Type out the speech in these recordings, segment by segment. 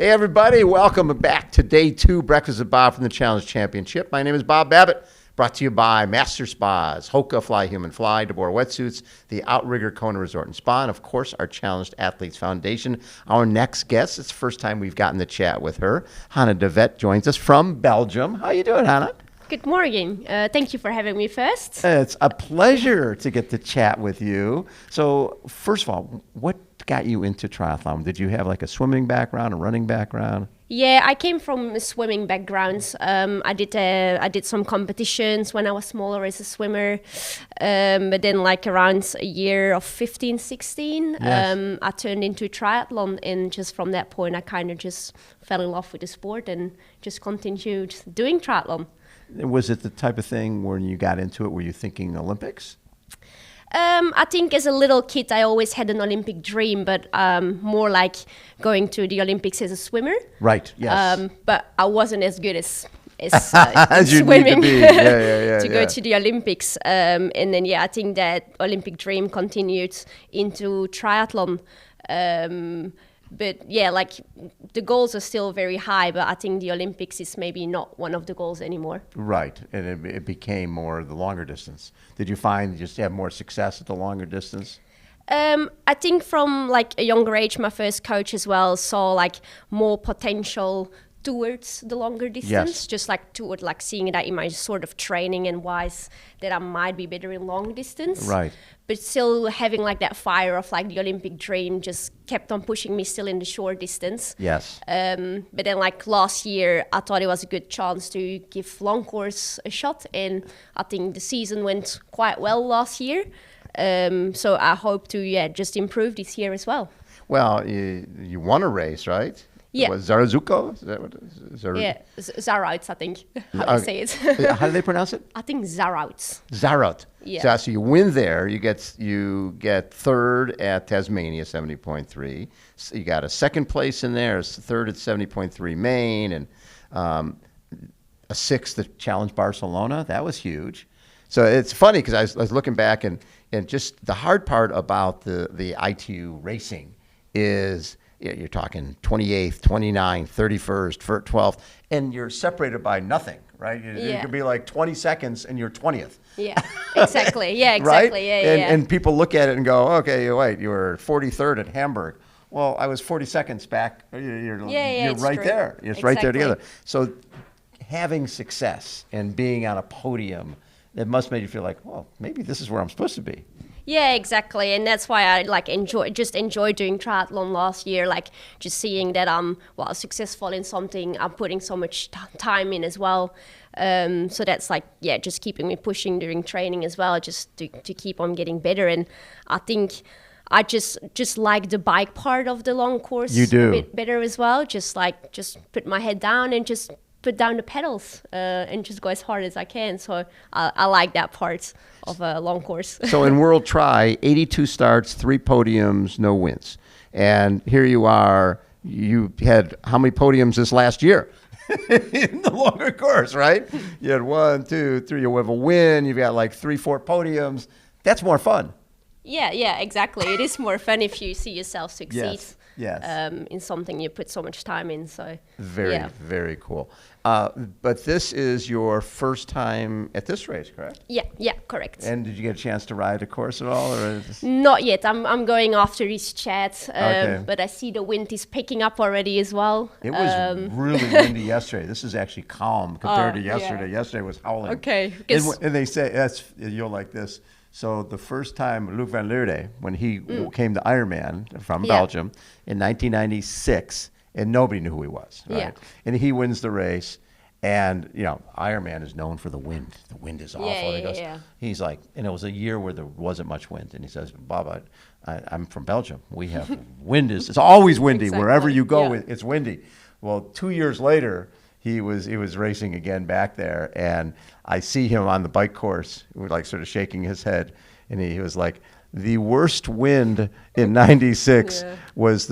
Hey, everybody. Welcome back to day 2, Breakfast with Bob from the Challenge Championship. My name is Bob Babbitt, brought to you by Master Spas, HOKA Fly Human Fly, deboer wetsuits, the Outrigger Kona Resort and Spa, and, of course, our Challenged Athletes Foundation. Our next guest, it's the first time we've gotten to chat with her. Hanne De Vet joins us from Belgium. How you doing, Hanne? Good morning. Thank you for having me first. It's a pleasure to get to chat with you. So, first of all, what got you into triathlon? Did you have like a swimming background, a running background? Yeah, I came from a swimming background. I did some competitions when I was smaller as a swimmer. But then like around a year of 15, 16, Yes. I turned into triathlon. And just from that point, I kind of just fell in love with the sport and just continued doing triathlon. Was it the type of thing when you got into it, were you thinking Olympics? I think as a little kid, I always had an Olympic dream, but more like going to the Olympics as a swimmer. Right, yes. But I wasn't as good as As you need to swimming be. Yeah, to go to the Olympics. And then, I think that Olympic dream continued into triathlon. But like the goals are still very high, but I think the Olympics is maybe not one of the goals anymore. Right, and it became more the longer distance. Did you find you just have more success at the longer distance? I think from like a younger age, my first coach as well saw like more potential towards the longer distance, Yes. just like toward like seeing that in my sort of training and wise that I might be better in long distance. Right. But still having like that fire of like the Olympic dream just kept on pushing me still in the short distance. Yes. But then like last year, I thought it was a good chance to give long course a shot. And I think the season went quite well last year. So I hope to just improve this year as well. Well, you won a race, right? Yeah. Was Zarazuko? Is that what it is? Yeah, Zarouts, I think, how to say it. How do they pronounce it? I think Zarouts. Zarot. Yeah. So you win there. You get third at Tasmania, 70.3. So you got a second place in there, third at 70.3 Maine, and a sixth at Challenge Barcelona. That was huge. So it's funny because I was looking back and just the hard part about the ITU racing is you're talking 28th, 29th, 31st, 12th, and you're separated by nothing, right? You could be like 20 seconds and you're 20th. Yeah, exactly. Yeah, exactly. Right? And people look at it and go, okay, wait, you were 43rd at Hamburg. Well, I was 40 seconds back. You're right true. there. It's right there together. So having success and being on a podium, it must make you feel like, well, maybe this is where I'm supposed to be. Yeah, exactly. And that's why I like enjoy doing triathlon last year, like just seeing that I'm successful in something, I'm putting so much time in as well. So that's like, just keeping me pushing during training as well, just to keep on getting better. And I think I just like the bike part of the long course You do. a bit better as well. Just put my head down and just put down the pedals and just go as hard as I can. So I like that part of a long course. So in World Tri, 82 starts, 3 podiums, no wins. And here you are, you had how many podiums this last year? In the longer course, right? You had 1, 2, 3, you have a win, you've got like 3, 4 podiums. That's more fun. Yeah, exactly. It is more fun if you see yourself succeed. Yes. In something you put so much time in. So Very cool. But this is your first time at this race, correct? Yeah, correct. And did you get a chance to ride a course at all, or Not yet. I'm going after this chat. Okay. But I see the wind is picking up already as well. It was really windy yesterday. This is actually calm compared to yesterday. Yeah. Yesterday was howling. Okay. And they say you'll like this. So the first time Luc van Leeuwen, when he came to Ironman from Belgium in 1996, and nobody knew who he was, right? Yeah. And he wins the race, and Ironman is known for the wind. The wind is awful. He's like, and it was a year where there wasn't much wind, and he says, Bob, I'm from Belgium. We have it's always windy. Exactly. Wherever you go, Yeah. it's windy. Well, 2 years later, he was racing again back there, and I see him on the bike course, like sort of shaking his head, and he was like, the worst wind in '96 was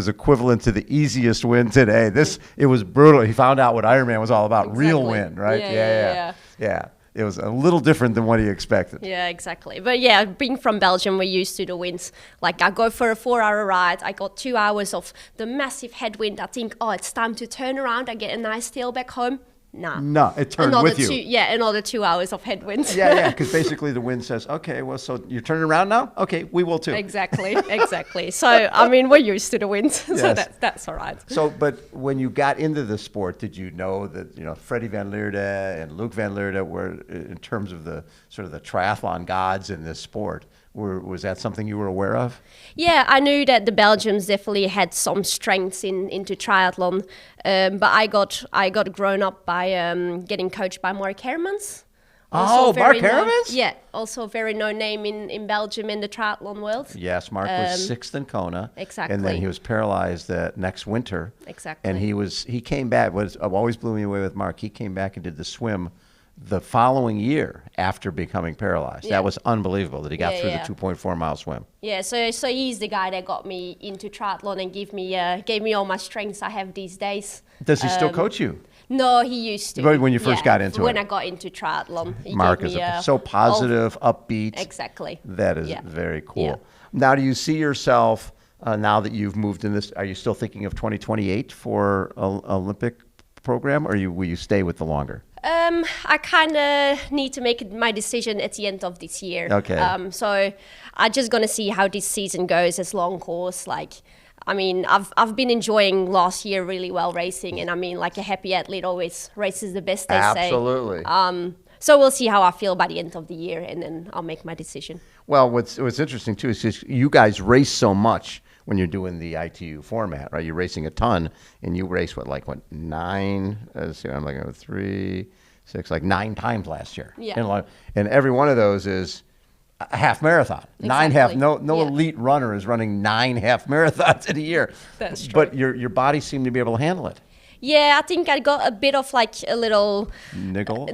equivalent to the easiest wind today. It was brutal. He found out what Ironman was all about, real wind, right? Yeah. Yeah. it was a little different than what he expected. Yeah, exactly. But yeah, being from Belgium, we're used to the winds. Like I go for a 4-hour ride, I got 2 hours of the massive headwind. I think, oh, it's time to turn around. I get a nice tail back home. Nah. No, it turned with you. Another 2 hours of headwinds. Yeah, because basically the wind says, okay, well, so you're turning around now? Okay, we will too. Exactly. So, I mean, we're used to the wind, so that's all right. So, but when you got into the sport, did you know that, Freddie van Lierde and Luc van Lierde were, in terms of the sort of the triathlon gods in this sport, was that something you were aware of? Yeah, I knew that the Belgians definitely had some strengths into triathlon, but I got grown up by getting coached by Mark Hermans. Mark Hermans? Yeah, also a very known name in Belgium in the triathlon world. Yes, Mark was sixth in Kona. Exactly. And then he was paralyzed next winter. Exactly. And he came back. What always blew me away with Mark, he came back and did the swim the following year after becoming paralyzed. That was unbelievable that he got through the 2.4-mile swim. Yeah, so he's the guy that got me into triathlon and gave me all my strengths I have these days. Does he still coach you? No, he used to. When you first got into it? When I got into triathlon. Mark is so positive, upbeat. Exactly. That is very cool. Yeah. Now, do you see yourself, now that you've moved in this, are you still thinking of 2028 for Olympic program, or will you stay with the longer? I kind of need to make my decision at the end of this year. Okay. So I'm just gonna see how this season goes as long course. I've been enjoying last year really well racing, and like a happy athlete always races the best, they say. Absolutely. So we'll see how I feel by the end of the year, and then I'll make my decision. Well, what's interesting too is just you guys race so much when you're doing the ITU format, right? You're racing a ton, and you race nine? I'm like 3, 6, 9 times last year. Yeah. And every one of those is a half marathon. Exactly. No elite runner is running 9 half marathons in a year. That's true. But your body seemed to be able to handle it. Yeah, I think I got a bit of a little niggle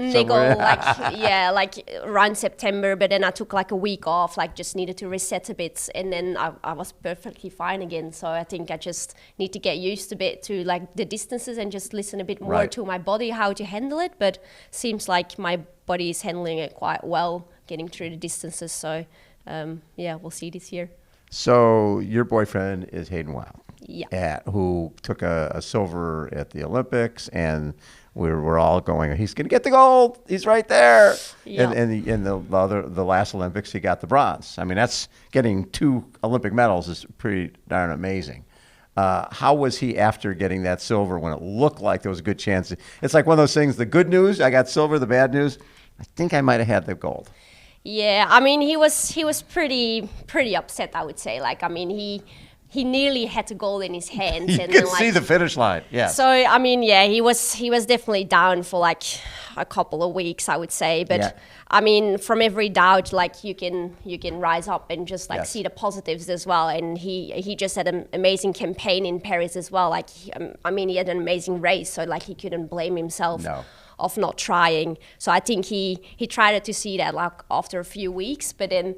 around September, but then I took a week off, just needed to reset a bit, and then I was perfectly fine again. So I think I just need to get used a bit to the distances and just listen a bit more to my body, how to handle it. But seems like my body is handling it quite well, getting through the distances. So we'll see this year. So your boyfriend is Hayden Wild. Yeah. Who took a silver at the Olympics, and we're all going, he's going to get the gold. He's right there. Yeah. And in the last Olympics, he got the bronze. I mean, that's getting 2 Olympic medals is pretty darn amazing. How was he after getting that silver when it looked like there was a good chance? It's like one of those things, the good news, I got silver, the bad news, I think I might have had the gold. Yeah, he was pretty upset, I would say. He nearly had the gold in his hands. You could see the finish line, yeah. So, he was definitely down for a couple of weeks, I would say. But, from every doubt, you can rise up and just see the positives as well. And he just had an amazing campaign in Paris as well. He had an amazing race, so he couldn't blame himself. No. Of not trying. So I think he tried to see that after a few weeks, but then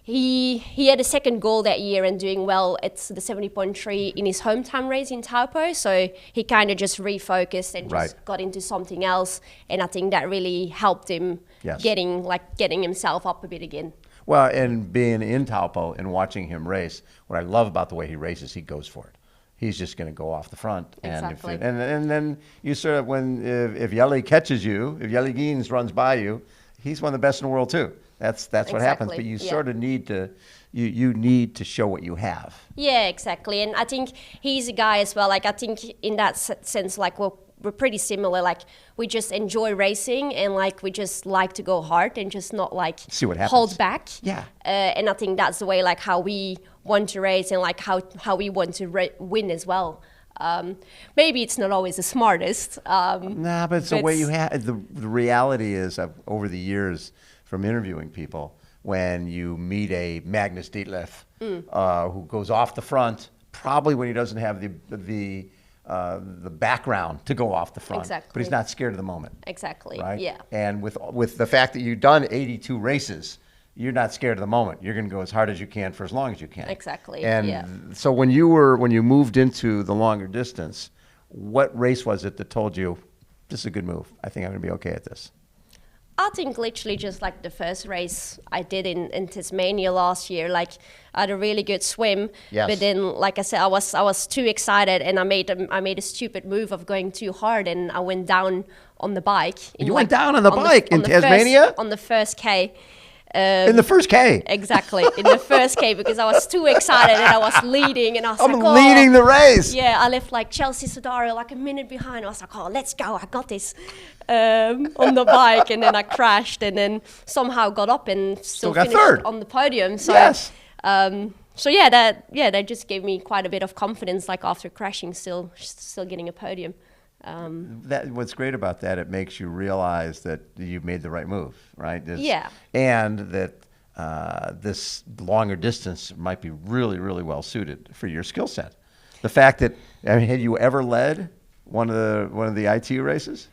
he had a second goal that year and doing well at the 70.3 in his hometown race in Taupo. So he kind of just refocused and just got into something else, and I think that really helped him getting himself up a bit again. Well, and being in Taupo and watching him race, what I love about the way he races, he goes for it. He's just going to go off the front. Exactly. And then you sort of, if Jelle catches you, if Jelle Geens runs by you, he's one of the best in the world too. That's what happens. But you sort of need to, you need to show what you have. Yeah, exactly. And I think he's a guy as well. I think in that sense, we're pretty similar. We just enjoy racing, and we just like to go hard and just not see what happens. Hold back. Yeah. And I think that's the way how we want to race and how we want to win as well. Maybe it's not always the smartest. But it's the way you have. The reality is, over the years from interviewing people, when you meet a Magnus Ditlev who goes off the front, probably when he doesn't have the background to go off the front, but he's not scared of the moment. Exactly. Right. Yeah. And with the fact that you've done 82 races, you're not scared of the moment. You're going to go as hard as you can for as long as you can. Exactly. And so when you moved into the longer distance, what race was it that told you this is a good move? I think I'm going to be okay at this. I think literally just like the first race I did in Tasmania last year, like I had a really good swim, Yes. but then like I said, I was too excited and I made a stupid move of going too hard and I went down on the bike. You went down on the bike in Tasmania? On the first K. In the first K? Exactly, in the first K, because I was too excited and I was leading and I was I'm like, leading the race. Yeah, I left like Chelsea Sodaro like a minute behind. I was like, oh, let's go, I got this, on the bike, and then I crashed and then somehow got up and still got finished third. on the podium. So, Yes. so yeah, that just gave me quite a bit of confidence. Like after crashing, still getting a podium. What's great about that, it makes you realize that you've made the right move, right? Yeah. And that this longer distance might be really, really well suited for your skill set. The fact that, I mean, had you ever led one of the ITU races?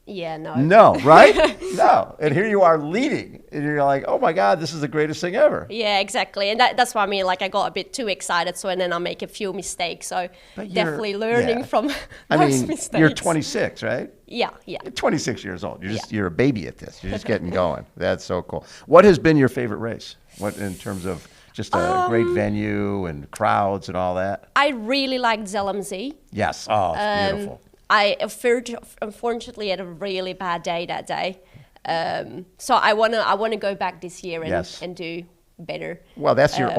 Yeah, no. No, right? No. And here you are leading, and you're like, oh my God, this is the greatest thing ever. Yeah, exactly. And that's what I mean. Like I got a bit too excited, so and then I make a few mistakes. So definitely learning from those mistakes. You're 26, right? Yeah. You're 26 years old. You're a baby at this. You're just getting going. That's so cool. What has been your favorite race? What in terms of just a great venue and crowds and all that? I really liked ZLMZ. Yes. Oh, it's beautiful. I unfortunately had a really bad day that day, so I wanna go back this year and do better. Well, that's your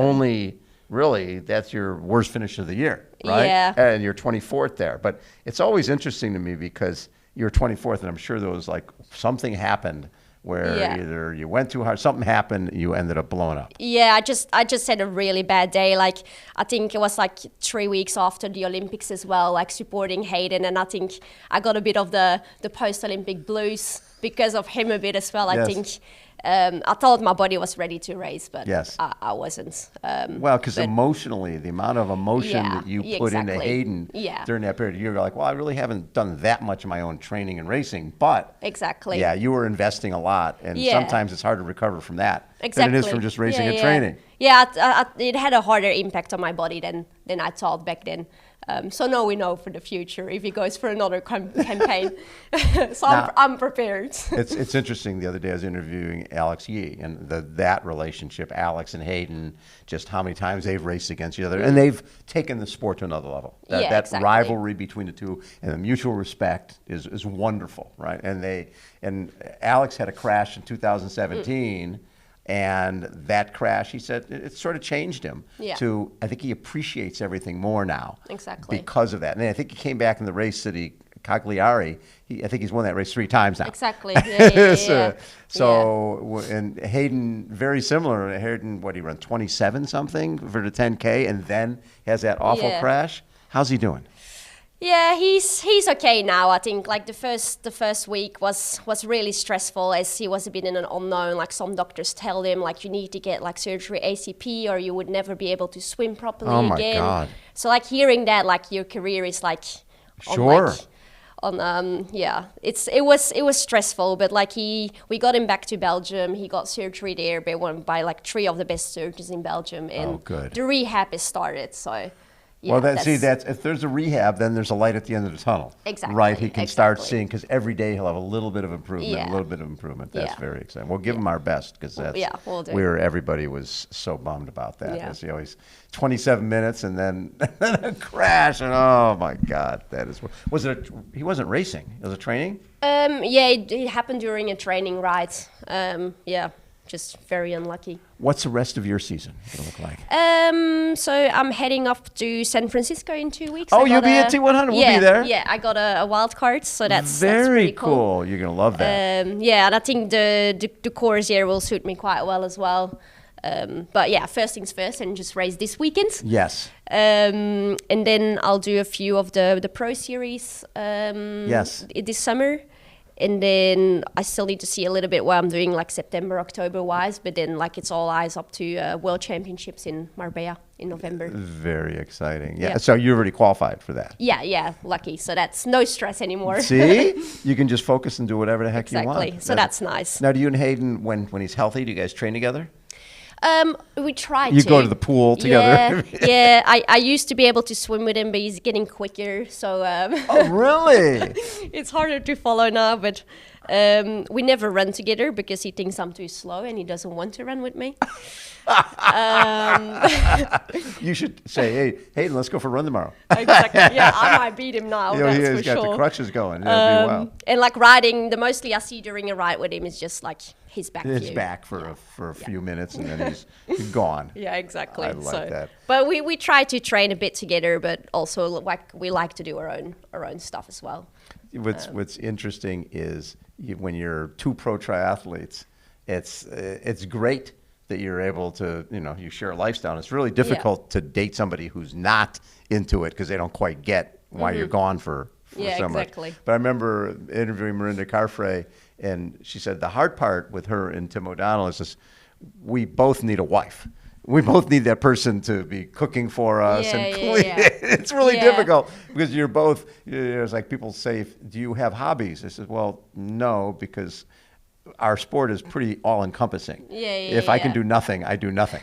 that's your worst finish of the year, right? Yeah. And you're 24th there. But it's always interesting to me because you're 24th, and I'm sure there was like something happened where either you went too hard, something happened, you ended up blowing up. Yeah, I just had a really bad day. Like I think it was like 3 weeks after the Olympics as well, like supporting Hayden, and I think I got a bit of the post-Olympic blues because of him a bit as well. I think I thought my body was ready to race, but I wasn't. Well, because emotionally, the amount of emotion that you put into Hayden during that period, you're like, well, I really haven't done that much of my own training and racing, but you were investing a lot, and sometimes it's hard to recover from that than it is from just racing and training. Yeah, it had a harder impact on my body than I thought back then. So now we know for the future if he goes for another campaign. So now, I'm prepared. It's interesting. The other day I was interviewing Alex Yee, and that relationship, Alex and Hayden, just how many times they've raced against each other, and they've taken the sport to another level. That rivalry between the two and the mutual respect is wonderful, right? And Alex had a crash in 2017. And that crash, he said, it sort of changed him to, I think he appreciates everything more now. Exactly. Because of that. And I think he came back in the race that Cagliari, I think he's won that race 3 times now. Exactly. Yeah. And Hayden, very similar. Hayden, he run 27 something for the 10K and then has that awful crash. How's he doing? Yeah, he's okay now. I think like the first week was really stressful as he was a bit in an unknown. Like some doctors tell him like you need to get like surgery ACP or you would never be able to swim properly again. Oh my God. So like hearing that like your career is like it was stressful, but like we got him back to Belgium. He got surgery there by like 3 of the best surgeons in Belgium, and the rehab is started. So. Yeah, well, that's if there's a rehab, then there's a light at the end of the tunnel. Exactly. Right? He can start seeing, because every day he'll have a little bit of improvement, That's very exciting. We'll give him our best, because that's where everybody was so bummed about that. As he always, 27 minutes and then a crash, and oh my God, that is. He wasn't racing. It was a training? It happened during a training ride. Just very unlucky. What's the rest of your season going to look like? So I'm heading up to San Francisco in 2 weeks. Oh, you'll be at T100. We'll be there. Yeah, I got a wild card, so that's very pretty cool. You're going to love that. And I think the course here will suit me quite well as well. But yeah, first things first, and just race this weekend. Yes. And then I'll do a few of the Pro Series. This summer. And then I still need to see a little bit what I'm doing like September, October wise, but then like it's all eyes up to World Championships in Marbella in November. Very exciting. Yeah. So you already qualified for that. Yeah, lucky. So that's no stress anymore. See? You can just focus and do whatever the heck you want. Exactly. So that's nice. Now, do you and Hayden, when he's healthy, do you guys train together? We try to. You go to the pool together? Yeah. I used to be able to swim with him, but he's getting quicker. So. Oh, really? It's harder to follow now, but. We never run together because he thinks I'm too slow and he doesn't want to run with me. You should say, hey, let's go for a run tomorrow. Exactly. Yeah, I might beat him now. That's He's for got sure. the crutches going. That'd be well. And like riding, the mostly I see during a ride with him is just like his back His view. back for a few minutes, and then he's gone. Yeah, exactly. I like that. But we try to train a bit together, but also like we like to do our own stuff as well. What's interesting is when you're two pro triathletes, it's great that you're able to, you share a lifestyle. It's really difficult to date somebody who's not into it because they don't quite get why you're gone for so exactly. much. But I remember interviewing Marinda Carfrae, and she said the hard part with her and Tim O'Donnell is this: we both need a wife. We both need that person to be cooking for us and clean. It's really difficult because you're both. It's like people say, "Do you have hobbies?" I said, "Well, no, because our sport is pretty all-encompassing. If I can do nothing, I do nothing."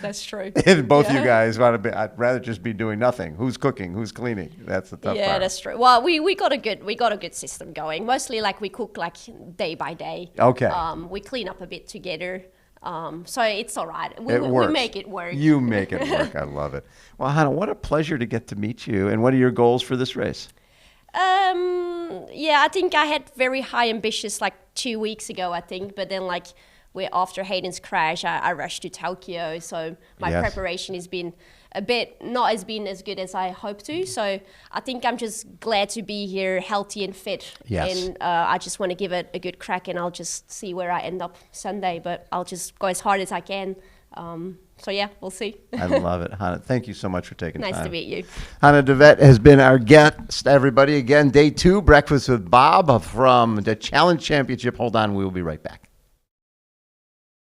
That's true. And both you guys want to be. I'd rather just be doing nothing. Who's cooking? Who's cleaning? That's the tough part. Yeah, that's true. Well, we got a good system going. Mostly like we cook like day by day. Okay. We clean up a bit together. So it's all right. It works. We make it work. You make it work. I love it. Well, Hanne, what a pleasure to get to meet you. And what are your goals for this race? Yeah, I think I had very high ambitions like 2 weeks ago, I think. But then like after Hayden's crash, I rushed to Tokyo. So my preparation has been not as good as I hoped to. So I think I'm just glad to be here, healthy and fit. Yes. And I just want to give it a good crack, and I'll just see where I end up Sunday. But I'll just go as hard as I can. So yeah, we'll see. I love it. Hanne, thank you so much for taking time. Nice to meet you. Hanne De Vet has been our guest, everybody. Again, day 2, Breakfast with Bob from the Challenge Championship. Hold on, we will be right back.